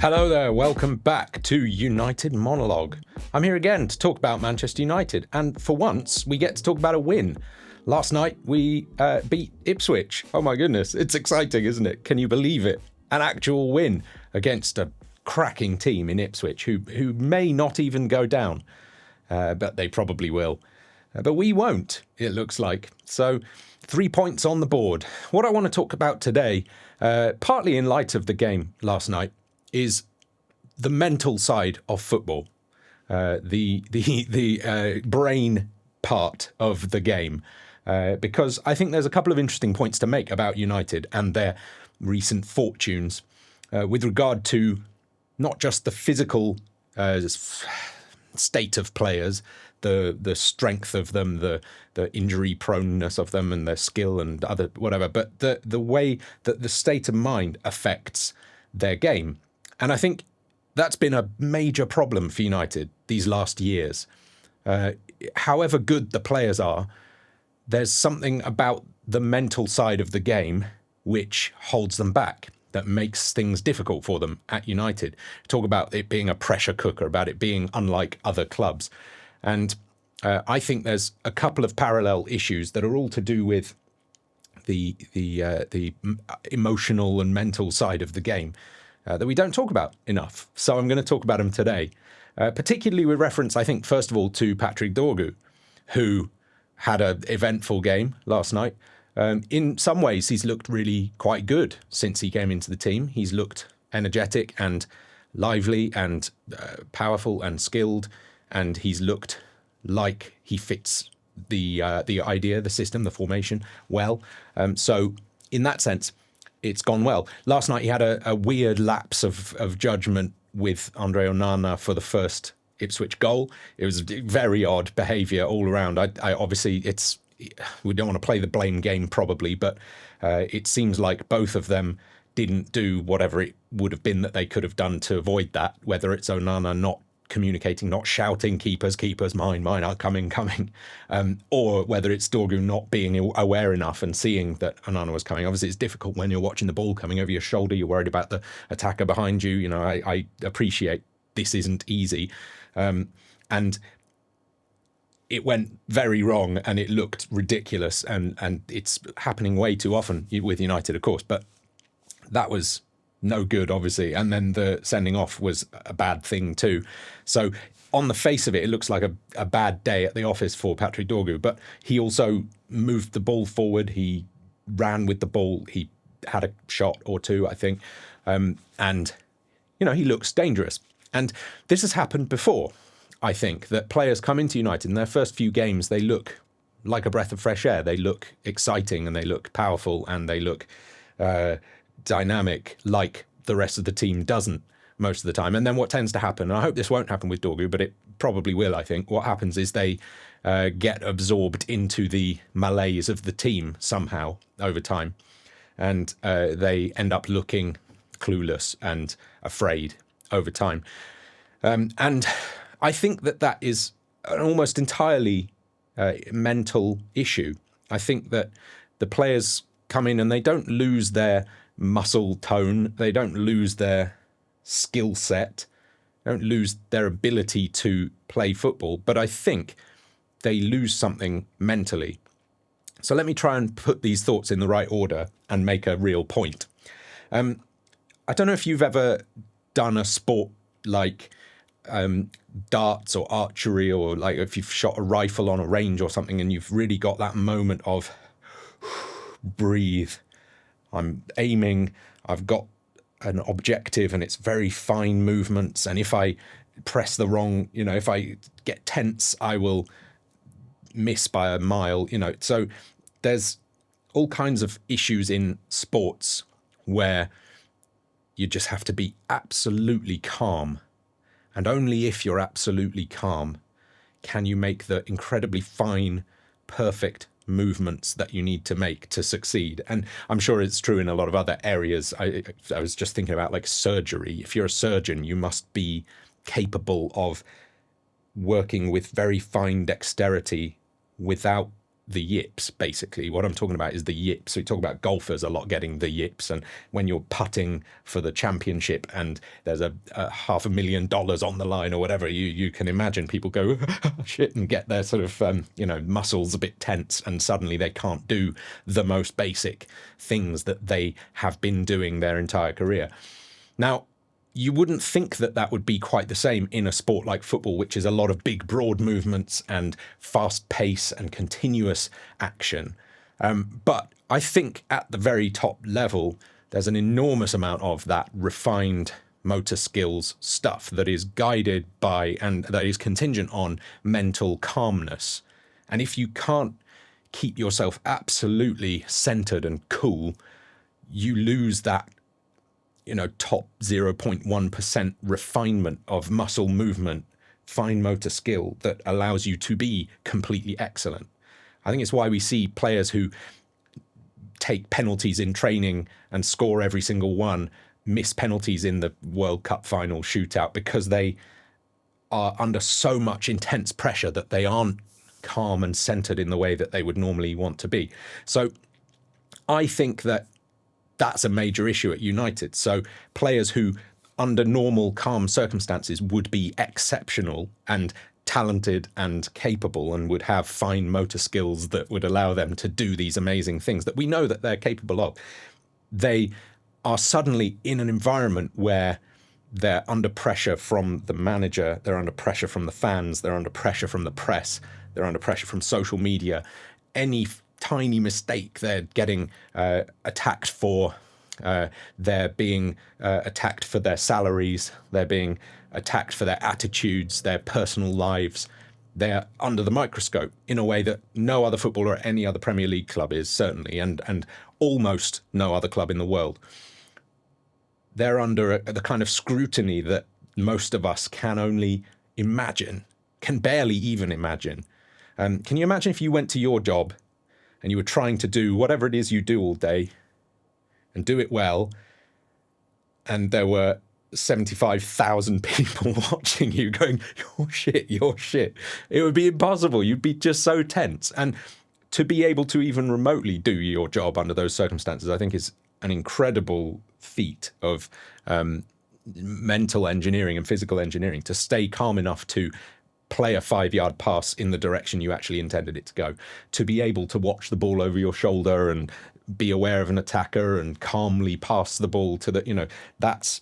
Hello there, welcome back to United Monologue. I'm here again to talk about Manchester United, and for once we get to talk about a win. Last night we beat Ipswich. Oh my goodness, it's exciting, isn't it? Can you believe it? An actual win against a cracking team in Ipswich who may not even go down, but they probably will. But we won't, it looks like. So 3 points on the board. What I want to talk about today, partly in light of the game last night, is the mental side of football, the brain part of the game, because I think there's a couple of interesting points to make about United and their recent fortunes with regard to not just the physical state of players, the strength of them, the injury proneness of them, and their skill and other whatever, but the way that the state of mind affects their game. And I think that's been a major problem for United these last years. However good the players are, there's something about the mental side of the game which holds them back, that makes things difficult for them at United. Talk about it being a pressure cooker, about it being unlike other clubs. And I think there's a couple of parallel issues that are all to do with the emotional and mental side of the game that we don't talk about enough. So I'm going to talk about them today, particularly with reference, I think, first of all, to Patrick Dorgu, who had an eventful game last night. In some ways, he's looked really quite good since he came into the team. He's looked energetic and lively and powerful and skilled, and he's looked like he fits the idea, the system, the formation well. So in that sense, it's gone well. Last night he had a weird lapse of judgment with Andre Onana for the first Ipswich goal. It was very odd behaviour all around. I obviously, we don't want to play the blame game probably, but it seems like both of them didn't do whatever it would have been that they could have done to avoid that, whether it's Onana not communicating, not shouting, keepers, mine, are coming, or whether it's Dorgu not being aware enough and seeing that Onana was coming. Obviously, it's difficult when you're watching the ball coming over your shoulder. You're worried about the attacker behind you. You know, I appreciate this isn't easy. And it went very wrong and it looked ridiculous. And it's happening way too often with United, of course. But that was no good, obviously. And then the sending off was a bad thing too. So on the face of it, it looks like a bad day at the office for Patrick Dorgu. But he also moved the ball forward. He ran with the ball. He had a shot or two, I think. And, you know, he looks dangerous. And this has happened before, I think, that players come into United in their first few games, they look like a breath of fresh air. They look exciting and they look powerful and they look dynamic, like the rest of the team doesn't most of the time. And then what tends to happen, and I hope this won't happen with Dorgu, but it probably will, I think, what happens is they get absorbed into the malaise of the team somehow over time. And they end up looking clueless and afraid over time. And I think that is an almost entirely mental issue. I think that the players come in and they don't lose their muscle tone, they don't lose their skill set, don't lose their ability to play football, but I think they lose something mentally. So let me try and put these thoughts in the right order and make a real point. I don't know if you've ever done a sport like darts or archery, or like if you've shot a rifle on a range or something and you've really got that moment of breathe. I'm aiming, I've got an objective and it's very fine movements. And if I press the wrong, you know, if I get tense, I will miss by a mile, you know. So there's all kinds of issues in sports where you just have to be absolutely calm. And only if you're absolutely calm can you make the incredibly fine, perfect movements that you need to make to succeed. And I'm sure it's true in a lot of other areas. I was just thinking about like surgery. If you're a surgeon, you must be capable of working with very fine dexterity without the yips, basically. What I'm talking about is the yips. We talk about golfers a lot getting the yips, and when you're putting for the championship and there's a $500,000 on the line or whatever, you can imagine people go shit and get their sort of muscles a bit tense, and suddenly they can't do the most basic things that they have been doing their entire career. Now, you wouldn't think that that would be quite the same in a sport like football, which is a lot of big, broad movements and fast pace and continuous action. But I think at the very top level, there's an enormous amount of that refined motor skills stuff that is guided by and that is contingent on mental calmness. And if you can't keep yourself absolutely centered and cool, you lose that top 0.1% refinement of muscle movement, fine motor skill that allows you to be completely excellent. I think it's why we see players who take penalties in training and score every single one, miss penalties in the World Cup final shootout, because they are under so much intense pressure that they aren't calm and centered in the way that they would normally want to be. So I think that that's a major issue at United. So players who, under normal, calm circumstances, would be exceptional and talented and capable and would have fine motor skills that would allow them to do these amazing things that we know that they're capable of, they are suddenly in an environment where they're under pressure from the manager, they're under pressure from the fans, they're under pressure from the press, they're under pressure from social media. Any tiny mistake, they're getting attacked for. They're being attacked for their salaries. They're being attacked for their attitudes, their personal lives. They're under the microscope in a way that no other footballer at any other Premier League club is, certainly, and almost no other club in the world. They're under the kind of scrutiny that most of us can only imagine, can barely even imagine. Can you imagine if you went to your job and you were trying to do whatever it is you do all day and do it well, and there were 75,000 people watching you going, you're shit. It would be impossible. You'd be just so tense. And to be able to even remotely do your job under those circumstances, I think is an incredible feat of mental engineering and physical engineering, to stay calm enough to play a 5-yard pass in the direction you actually intended it to go, to be able to watch the ball over your shoulder and be aware of an attacker and calmly pass the ball to the, that's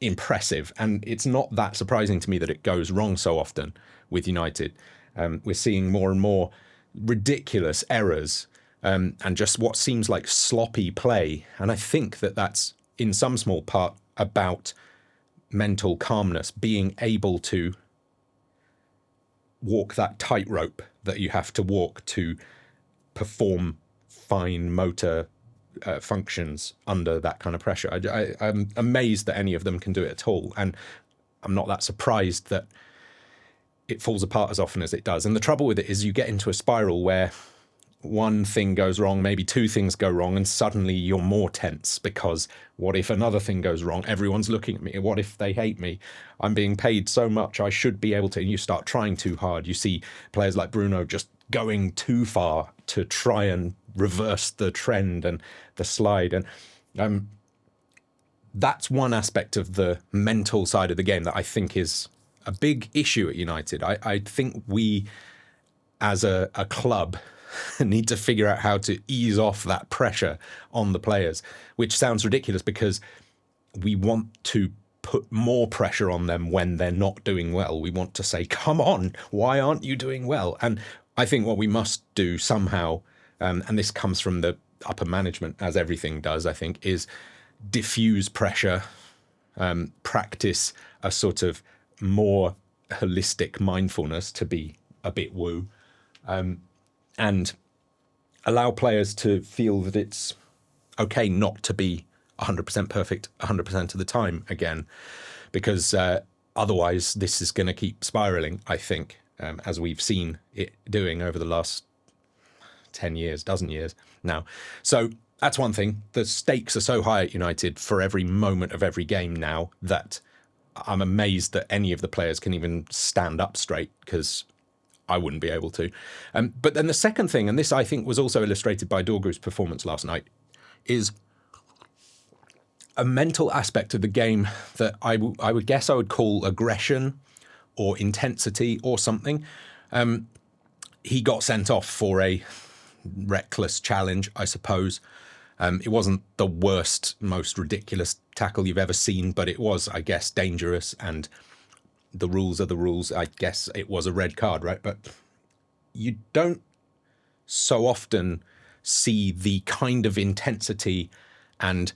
impressive. And it's not that surprising to me that it goes wrong so often with United. We're seeing more and more ridiculous errors and just what seems like sloppy play. And I think that that's in some small part about mental calmness, being able to walk that tightrope that you have to walk to perform fine motor functions under that kind of pressure. I'm amazed that any of them can do it at all. And I'm not that surprised that it falls apart as often as it does. And the trouble with it is you get into a spiral where one thing goes wrong, maybe two things go wrong, and suddenly you're more tense because what if another thing goes wrong? Everyone's looking at me. What if they hate me? I'm being paid so much, I should be able to. And you start trying too hard. You see players like Bruno just going too far to try and reverse the trend and the slide. And that's one aspect of the mental side of the game that I think is a big issue at United. I think we, as a club, need to figure out how to ease off that pressure on the players, which sounds ridiculous because we want to put more pressure on them when they're not doing well. We want to say, come on, why aren't you doing well? And I think what we must do somehow, and this comes from the upper management, as everything does, I think, is diffuse pressure, practice a sort of more holistic mindfulness, to be a bit woo, and allow players to feel that it's okay not to be 100% perfect 100% of the time again, because otherwise this is going to keep spiraling, I think, as we've seen it doing over the last 10 years, dozen years now. So that's one thing. The stakes are so high at United for every moment of every game now that I'm amazed that any of the players can even stand up straight, because I wouldn't be able to. But then the second thing, and this I think was also illustrated by Dorgu's performance last night, is a mental aspect of the game that I would guess I would call aggression or intensity or something. He got sent off for a reckless challenge, I suppose. It wasn't the worst, most ridiculous tackle you've ever seen, but it was, I guess, dangerous, and the rules are the rules. I guess it was a red card, right? But you don't so often see the kind of intensity and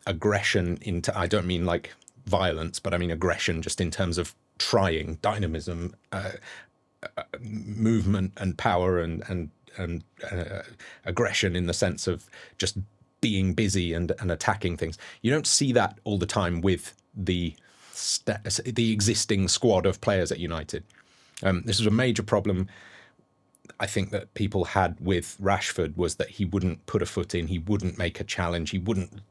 aggression into, I don't mean like violence, but I mean aggression just in terms of trying, dynamism, movement and power and aggression in the sense of just being busy and attacking things. You don't see that all the time with the existing squad of players at United. This was a major problem I think that people had with Rashford, was that he wouldn't put a foot in, he wouldn't make a challenge, he wouldn't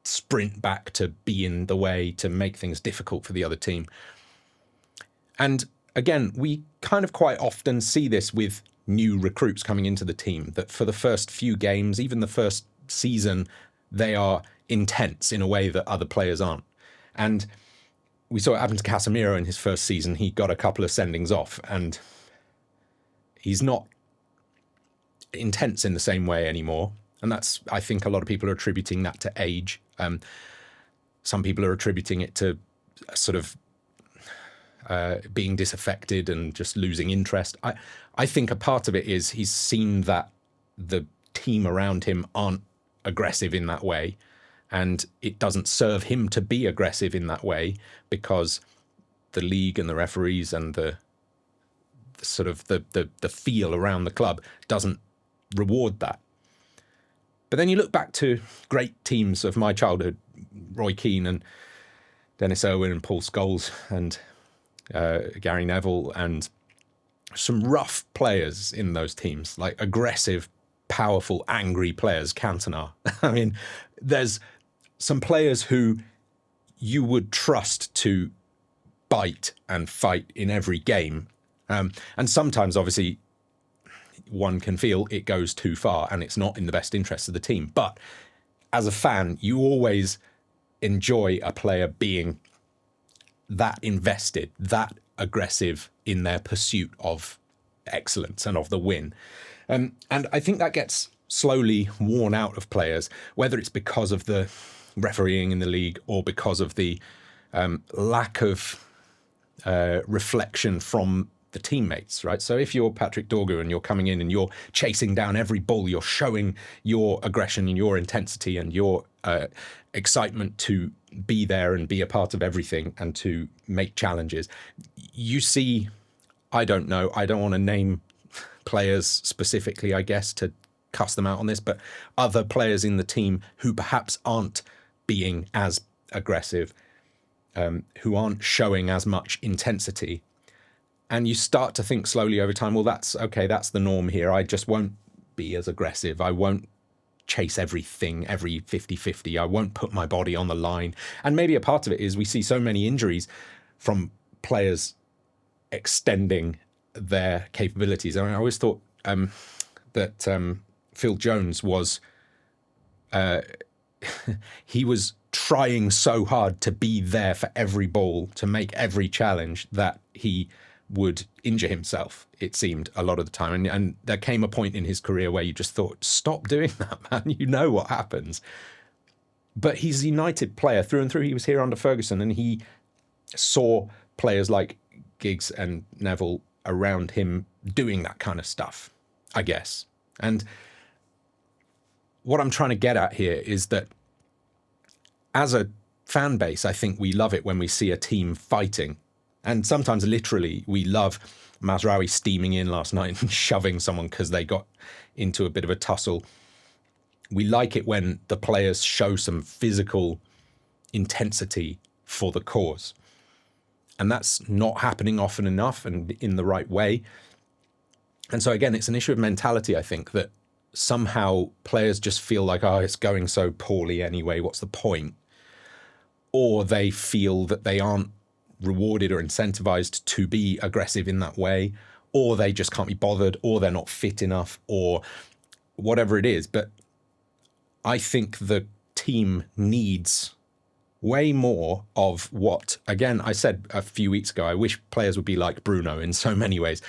sprint back to be in the way, to make things difficult for the other team. And again, we kind of quite often see this with new recruits coming into the team, that for the first few games, even the first season, they are intense in a way that other players aren't. And we saw it happen to Casemiro in his first season. He got a couple of sendings off, and he's not intense in the same way anymore. And that's, I think a lot of people are attributing that to age. Some people are attributing it to sort of being disaffected and just losing interest. I think a part of it is he's seen that the team around him aren't aggressive in that way, and it doesn't serve him to be aggressive in that way because the league and the referees and the sort of the feel around the club doesn't reward that. But then you look back to great teams of my childhood, Roy Keane and Dennis Irwin and Paul Scholes and Gary Neville, and some rough players in those teams, like aggressive, powerful, angry players, Cantona. I mean, there's some players who you would trust to bite and fight in every game. And sometimes, obviously, one can feel it goes too far and it's not in the best interest of the team. But as a fan, you always enjoy a player being that invested, that aggressive in their pursuit of excellence and of the win. And I think that gets slowly worn out of players, whether it's because of the refereeing in the league or because of the lack of reflection from the teammates, right? So if you're Patrick Dorgu and you're coming in and you're chasing down every ball, you're showing your aggression and your intensity and your excitement to be there and be a part of everything and to make challenges. You see, I don't know, I don't want to name players specifically, I guess, to cuss them out on this, but other players in the team who perhaps aren't being as aggressive, who aren't showing as much intensity. And you start to think slowly over time, well, that's okay, that's the norm here. I just won't be as aggressive. I won't chase everything, every 50-50. I won't put my body on the line. And maybe a part of it is we see so many injuries from players extending their capabilities. I mean, I always thought that Phil Jones was, he was trying so hard to be there for every ball, to make every challenge, that he would injure himself, it seemed, a lot of the time. And there came a point in his career where you just thought, stop doing that, man. You know what happens. But he's a United player through and through. He was here under Ferguson, and he saw players like Giggs and Neville around him doing that kind of stuff, I guess. And what I'm trying to get at here is that as a fan base, I think we love it when we see a team fighting. And sometimes literally we love Mazraoui steaming in last night and shoving someone because they got into a bit of a tussle. We like it when the players show some physical intensity for the cause. And that's not happening often enough and in the right way. And so again, it's an issue of mentality, I think, that somehow players just feel like, oh, it's going so poorly anyway, what's the point? Or they feel that they aren't rewarded or incentivized to be aggressive in that way, or they just can't be bothered, or they're not fit enough, or whatever it is. But I think the team needs way more of what, again, I said a few weeks ago, I wish players would be like Bruno in so many ways.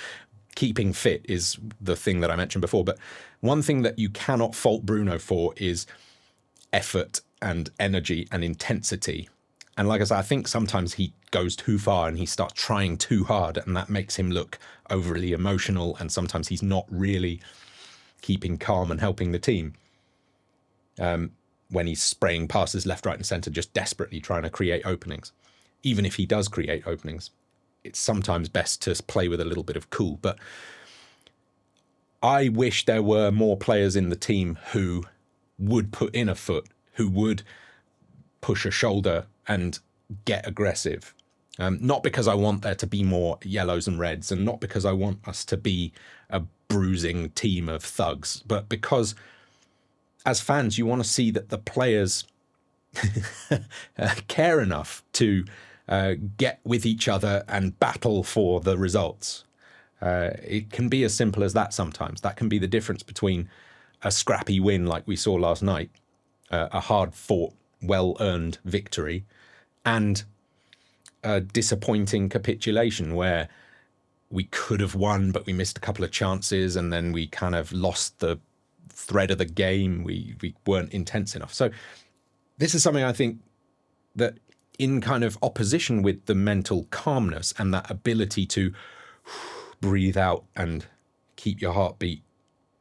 Keeping fit is the thing that I mentioned before. But one thing that you cannot fault Bruno for is effort and energy and intensity. And like I said, I think sometimes he goes too far and he starts trying too hard, and that makes him look overly emotional. And sometimes he's not really keeping calm and helping the team. When he's spraying passes left, right, and centre, just desperately trying to create openings. Even if he does create openings, it's sometimes best to play with a little bit of cool. But I wish there were more players in the team who would put in a foot, who would push a shoulder and get aggressive. Not because I want there to be more yellows and reds, and not because I want us to be a bruising team of thugs, but because as fans, you want to see that the players care enough to get with each other and battle for the results. It can be as simple as that sometimes. That can be the difference between a scrappy win like we saw last night, a hard-fought, well-earned victory, and a disappointing capitulation where we could have won, but we missed a couple of chances, and then we kind of lost the thread of the game. We weren't intense enough. So this is something I think that in kind of opposition with the mental calmness and that ability to breathe out and keep your heartbeat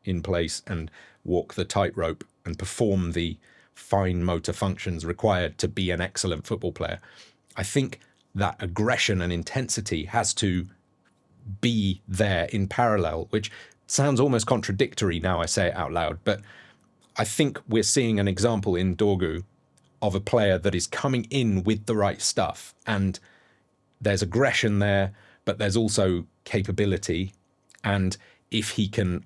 in place and walk the tightrope and perform the fine motor functions required to be an excellent football player, I think that aggression and intensity has to be there in parallel, which sounds almost contradictory now I say it out loud, but I think we're seeing an example in Dorgu of a player that is coming in with the right stuff, and there's aggression there, but there's also capability, and if he can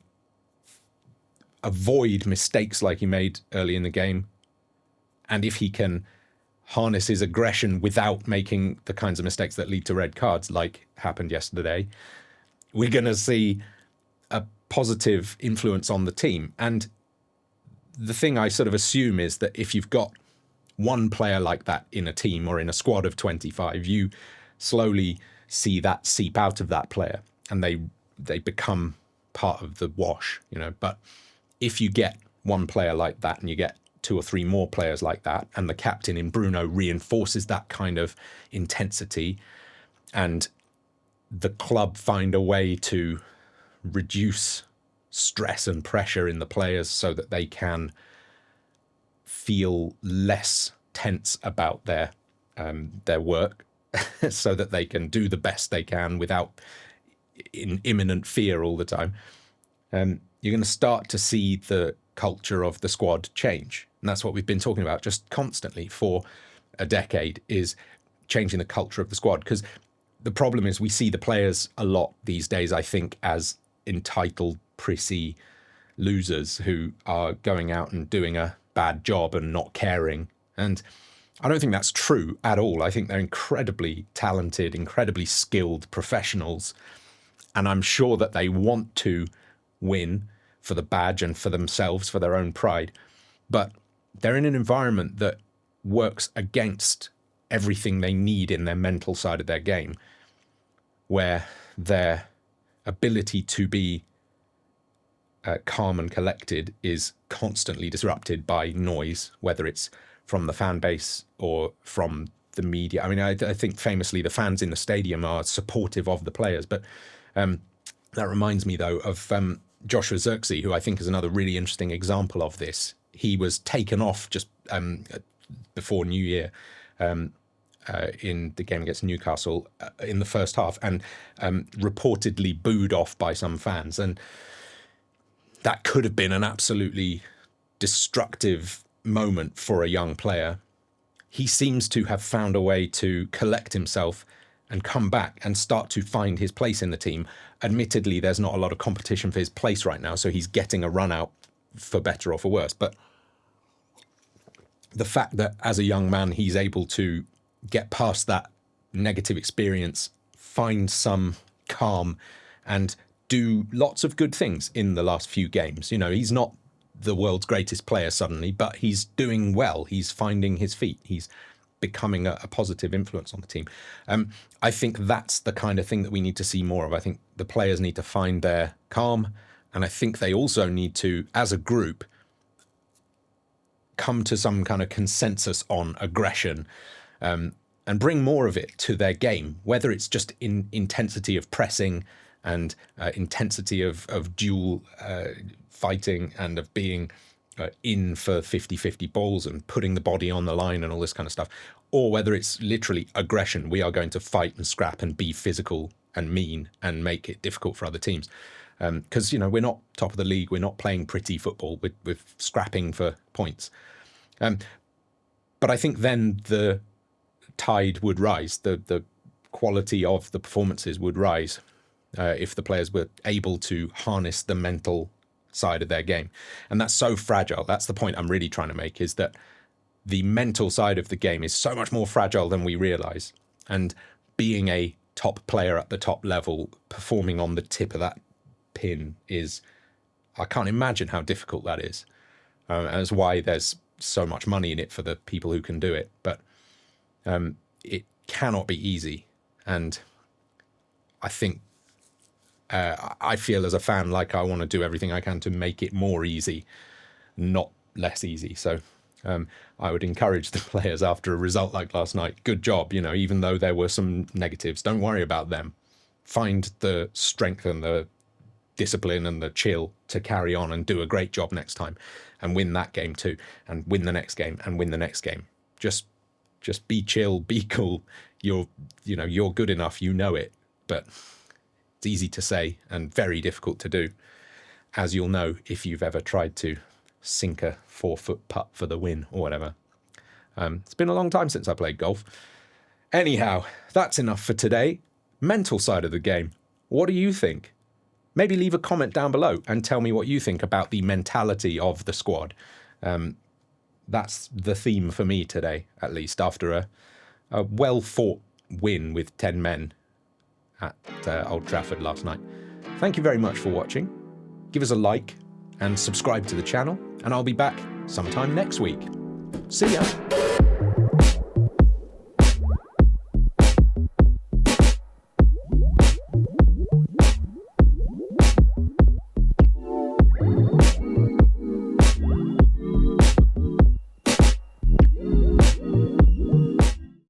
avoid mistakes like he made early in the game, and if he can harness his aggression without making the kinds of mistakes that lead to red cards like happened yesterday, we're going to see a positive influence on the team. And the thing I sort of assume is that if you've got one player like that in a team or in a squad of 25, you slowly see that seep out of that player and they become part of the wash, you know. But if you get one player like that and you get two or three more players like that, and the captain in Bruno reinforces that kind of intensity, and the club find a way to reduce stress and pressure in the players so that they can feel less tense about their work, so that they can do the best they can without in imminent fear all the time. You're going to start to see the culture of the squad change. And that's what we've been talking about just constantly for a decade, is changing the culture of the squad. Because the problem is we see the players a lot these days, I think, as entitled, prissy losers who are going out and doing a bad job and not caring. And I don't think that's true at all. I think they're incredibly talented, incredibly skilled professionals. And I'm sure that they want to win for the badge and for themselves, for their own pride. But they're in an environment that works against everything they need in their mental side of their game, where their ability to be calm and collected is constantly disrupted by noise, whether it's from the fan base or from the media. I mean, I think famously the fans in the stadium are supportive of the players, but that reminds me, though, of Joshua Zirkzee, who I think is another really interesting example of this. He was taken off just before New Year in the game against Newcastle in the first half, and reportedly booed off by some fans. And that could have been an absolutely destructive moment for a young player. He seems to have found a way to collect himself and come back and start to find his place in the team. Admittedly, there's not a lot of competition for his place right now, so he's getting a run out for better or for worse. But the fact that as a young man, he's able to get past that negative experience, find some calm, and do lots of good things in the last few games. You know, he's not the world's greatest player suddenly, but he's doing well. He's finding his feet. He's becoming a positive influence on the team. I think that's the kind of thing that we need to see more of. I think the players need to find their calm, and I think they also need to, as a group, come to some kind of consensus on aggression, and bring more of it to their game, whether it's just in intensity of pressing and intensity of dual fighting and of being in for 50-50 balls and putting the body on the line and all this kind of stuff, or whether it's literally aggression. We are going to fight and scrap and be physical and mean and make it difficult for other teams. Because, you know, we're not top of the league. We're not playing pretty football. We're scrapping for points. But I think then the tide would rise. The quality of the performances would rise if the players were able to harness the mental side of their game. And that's so fragile. That's the point I'm really trying to make, is that the mental side of the game is so much more fragile than we realize. And being a top player at the top level, performing on the tip of that pin is, I can't imagine how difficult that is. And that's why there's so much money in it for the people who can do it. But it cannot be easy. And I think I feel as a fan like I want to do everything I can to make it more easy, not less easy. So I would encourage the players after a result like last night, good job, you know, even though there were some negatives, don't worry about them. Find the strength and the discipline and the chill to carry on and do a great job next time and win that game too, and win the next game and win the next game. Just be chill, be cool. You're good enough, you know it, but it's easy to say and very difficult to do, as you'll know if you've ever tried to sink a 4-foot putt for the win or whatever. It's been a long time since I played golf. Anyhow, that's enough for today. Mental side of the game. What do you think? Maybe leave a comment down below and tell me what you think about the mentality of the squad. That's the theme for me today, at least, after a well-fought win with 10 men at Old Trafford last night. Thank you very much for watching. Give us a like and subscribe to the channel, and I'll be back sometime next week. See ya!